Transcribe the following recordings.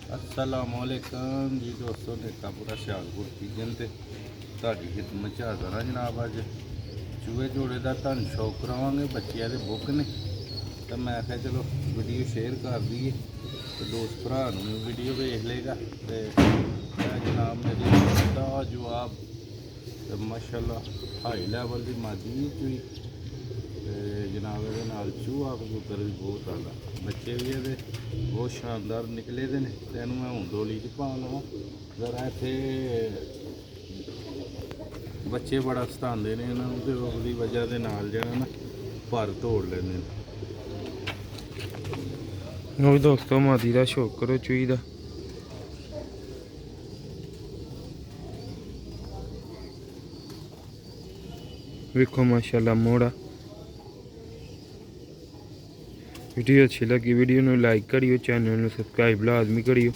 अस्सलामुअलैकुम जी दोस्तों, नेकापुरा सियालपुर पीजन ते ਤੁਹਾਡੀ ਖਿਦਮਤ 'ਚ ਹਾਜ਼ਰ ਹਾਂ ਜਨਾਬ। ਅੱਜ ਚੂਹੇ ਝੋੜੇ ਦਾ ਤੁਹਾਨੂੰ ਸ਼ੌਕ ਕਰਾਵਾਂਗੇ। ਬੱਚਿਆਂ ਦੇ ਬੁੱਕ ਨੇ ਤਾਂ ਮੈਂ ਕਿਹਾ ਚਲੋ ਵੀਡੀਓ ਸ਼ੇਅਰ ਕਰ ਦਈਏ ਤੇ ਦੋਸਤ ਭਰਾ ਨੂੰ ਵੀ ਵੀਡੀਓ ਵੇਖ ਲੇਗਾ। ਤੇ ਮੈਂ ਜਨਾਬ ਮੇਰੀ ਦਾ ਜਵਾਬ ਤੇ ਮਾਸ਼ਾਅੱਲਾ ਹਾਈ ਲੈਵਲ ਦੀ ਮਾਦੀ ਚੂਹੀ ਤੇ ਜਨਾਬ ਇਹਦੇ ਨਾਲ ਚੂਹਾ ਕਬੂਤਰ ਵੀ ਬਹੁਤ ਆਉਂਦਾ। ਬੱਚੇ ਵੀ ਇਹਦੇ ਬਹੁਤ ਸ਼ਾਨਦਾਰ ਨਿਕਲੇ ਦੇ ਨੇ ਤੇ ਇਹਨੂੰ ਮੈਂ ਹੁਣ ਡੋਲੀ 'ਚ ਪਾ ਲਵਾਂ ਜ਼ਰਾ। ਇੱਥੇ ਬੱਚੇ ਬੜਾ ਸਤਾਉਂਦੇ ਨੇ ਇਹਨਾਂ ਨੂੰ ਤੇ ਉਹਦੀ ਵਜ੍ਹਾ ਦੇ ਨਾਲ ਜਿਹੜਾ ਨਾ ਭਰ ਤੋੜ ਲੈਂਦੇ ਨੇ। ਉਹ ਦੋਸਤੋ ਮਾਦੀ ਦਾ ਸ਼ੌਕ ਕਰੋ ਚੂਹੀ ਦਾ। ਵੇਖੋ ਮਾਸ਼ਾਅੱਲਾ ਮੋੜਾ। वीडियो अच्छी लगी वीडियो ਨੂੰ लाइक करियो, चैनल ਨੂੰ सब्सक्राइब लाजमी करियो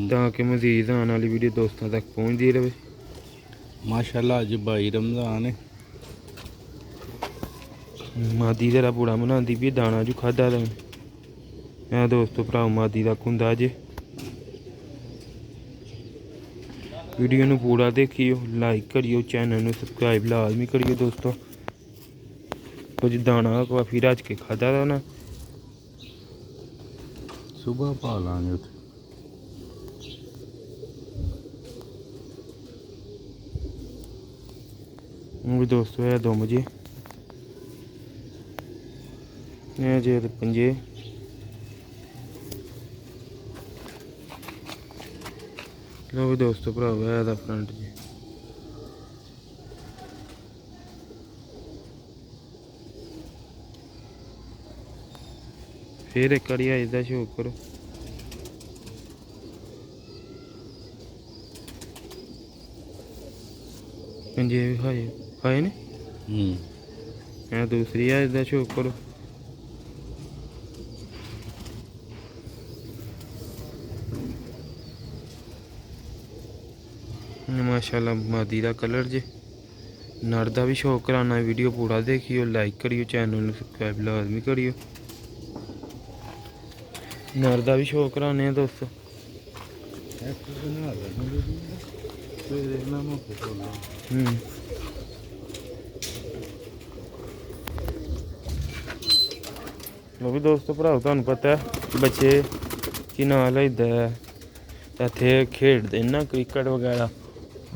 ताकि मजीद आने वाली वीडियो दोस्तों तक पहुँचती रहे। माशाअल्लाह अज 22 रमज़ान है। मादी जरा बूढ़ा बनाती भी दाना जो खादा मैं दोस्तों भरा मादी का खुंदा जे। वीडियो ਨੂੰ पूरा देखियो, लाइक करियो, चैनल ਨੂੰ सब्सक्राइब लाजमी करियो दोस्तों। कुछ दाना काफ़ी रच के खादा था ना, सुबह पा लांगे उत्थे। भी दोस्तों है दुम जे जे पंजे। लो भी दोस्तों भरावा है फ्रंट जी। फिर एक बारी अज का शौक करो। पंजे भी खाए ने। मैं दूसरी अज का शौक करो। माशाअल्लाह मादी का कलर जे। नर का भी शौक कराना, वीडियो पूरा देखियो, लाइक करियो, चैनल सब्सक्राइब लाजमी करियो। नर का भी शौक कराने दोस्तों। वो भी दोस्तों भराओ तुहानू पता है बच्चे की ना लईदा है इत्थे खेडदे ना क्रिकेट वगैरह,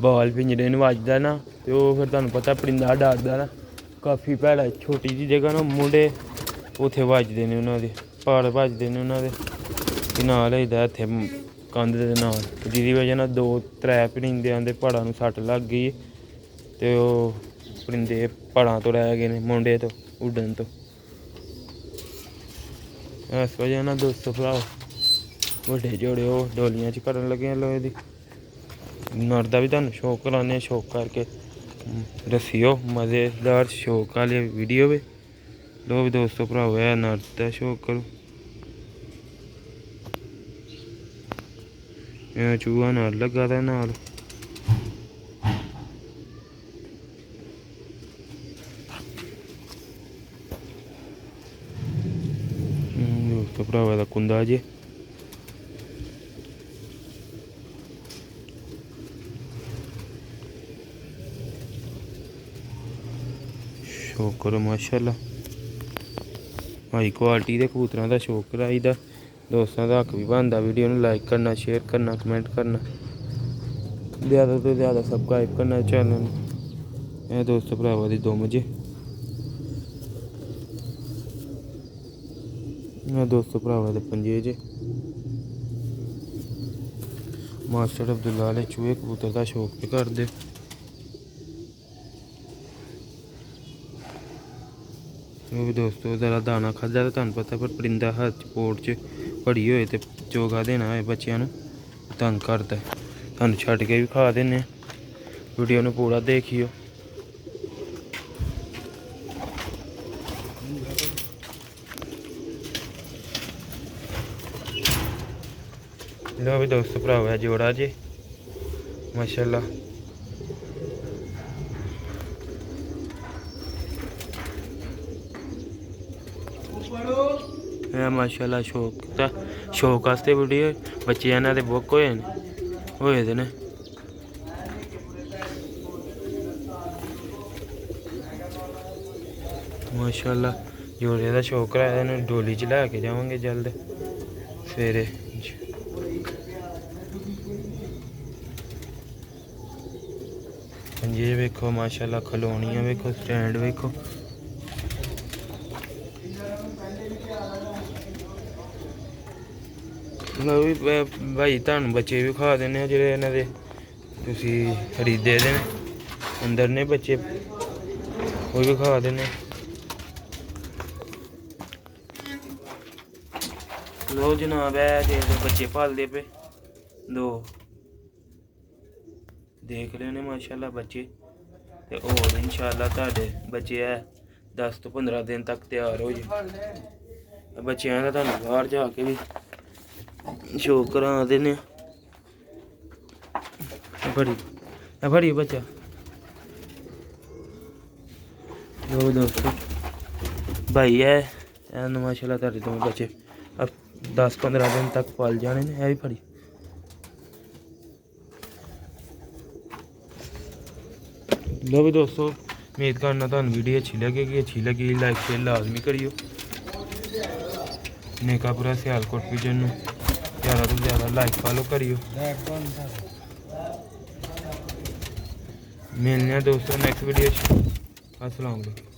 बॉल पिंजरे नूं वजदा ना ते ओह फिर तुहानू पता परिंदा डरदा ना काफ़ी भैड़ा। छोटी जी जगह ना मुंडे उत्थे वजदे ने उन्हां दे, पड़ भजदे ने उन्हां दे कि ना लईदा इत्थे कंध दे नाल, जिहदी वजह नाल 2-3 परिंदेआं दे पड़ां नूं सट्ट लग गई ते ओह परिंदे पड़ां तो रह गए ने, मुंडे तो उड्डण तो। इस वजह नाल दोस्तों भराओ ਵੱਡੇ जोड़े ਉਹ डोलियां च करन लगे लोहे दी। नर दा भी तुहानू शौक कराने, शौक करके दस्सियो मज़ेदार शौक वाली वीडियो वे। लो भी दोस्तों भराओ है नर दा शौक करो। चूहा नर लगा दा नाल। दोस्तों भरावा दा कुंदा जे। शौक करो माशाअल्लाह। हाई क्वालिटी के कबूतरों का शौक कराई दा दोस्तों का हक भी बनता। वीडियो में लाइक करना, शेयर करना, कमेंट करना, ज़्यादा तो ज़्यादा सब्सक्राइब करना चैनल। यह दोस्तों भरावा दी दुम जे। यह दोस्तों भरावा दे पंजे जे। मास्टर अब्दुल्ला वाले चूहे कबूतर का शौक भी करते। वो भी दोस्तों ज़रा दाना खादा तो तुहानू पता, पर परिंदा हाथ पोट च पड़ी होए तो चोगा देना होए बच्चों तंग करता है। तुहानू छड्ड के भी खा देने। वीडियो नू पूरा देखियो। लो भी दोस्तों भरावा जोड़ा जे माशाअल्लाह। ਇਹ ਮਾਸ਼ਾਅੱਲਾ ਸ਼ੌਕ ਵਾਸਤੇ ਵੀਡੀਓ ਬੱਚੇ ਇਹਨਾਂ ਦੇ ਬੁੱਕ ਹੋਏ ਦੇ ਨੇ। ਮਾਸ਼ਾਅੱਲਾ ਜੋੜੇ ਦਾ ਸ਼ੌਕ ਕਰਾਇਆ, ਇਹਨੂੰ ਡੋਲੀ 'ਚ ਲੈ ਕੇ ਜਾਵਾਂਗੇ ਜਲਦ ਸਵੇਰੇ। ਪੰਜੇ ਵੇਖੋ ਮਾਸ਼ਾਅੱਲਾ, ਖਲੋਣੀਆਂ ਵੇਖੋ, ਸਟੈਂਡ ਵੇਖੋ। ਲਓ ਵੀ ਭਾਈ ਤੁਹਾਨੂੰ ਬੱਚੇ ਵੀ ਖਾ ਦਿੰਦੇ ਆ ਜਿਹੜੇ ਇਹਨਾਂ ਦੇ ਤੁਸੀਂ ਖਰੀਦੇ ਦੇ ਨੇ, ਅੰਦਰ ਨੇ ਬੱਚੇ, ਉਹ ਵੀ ਖਾ ਦਿੰਦੇ। ਲਓ ਜਨਾਬ, ਹੈ ਜੇ ਬੱਚੇ ਪਾਲਦੇ ਪਏ 2 ਦੇਖ ਰਹੇ ਨੇ ਮਾਸ਼ਾਅੱਲਾ ਬੱਚੇ। ਤੇ ਹੋਰ ਇਨਸ਼ਾਅੱਲਾ ਤੁਹਾਡੇ ਬੱਚੇ ਹੈ 10 ਤੋਂ 15 ਦਿਨ ਤੱਕ ਤਿਆਰ ਹੋ ਜਾਏ। ਬੱਚਿਆਂ ਦਾ ਤੁਹਾਨੂੰ ਬਾਹਰ ਜਾ ਕੇ ਵੀ ਸ਼ੌਕ ਕਰਾ ਦਿੰਦੇ ਆ। ਫੜੀ ਬੱਚਾ। ਲੋ ਦੋਸਤੋ ਭਾਈ ਹੈ ਇਹਨੂੰ ਮਾਸ਼ਾਅੱਲਾ ਤੁਹਾਡੇ 2 ਬੱਚੇ 10-15 ਦਿਨ ਤੱਕ ਪਲ ਜਾਣੇ ਨੇ। ਇਹ ਵੀ ਫੜੀ। ਲੋ ਵੀ ਦੋਸਤੋ, ਉਮੀਦ ਕਰਨਾ ਤੁਹਾਨੂੰ ਵੀਡੀਓ ਅੱਛੀ ਲੱਗੀ ਲਾਈਕ ਸ਼ੇਅਰ ਲਾਜ਼ਮੀ ਕਰਿਓ। ਨੇਕਾਪੁਰਾ ਸਿਆਲਕੋਟ ਵਿਜਨ ਨੂੰ ਜ਼ਿਆਦਾ ਤੋਂ ਜ਼ਿਆਦਾ ਲਾਈਕ ਫॉलो ਕਰਿਓ। ਮਿਲਦੇ ਹਾਂ ਦੋਸਤੋ ਨੈਕਸਟ ਵੀਡੀਓ 'ਚ। अस्सलाम वालेकुम।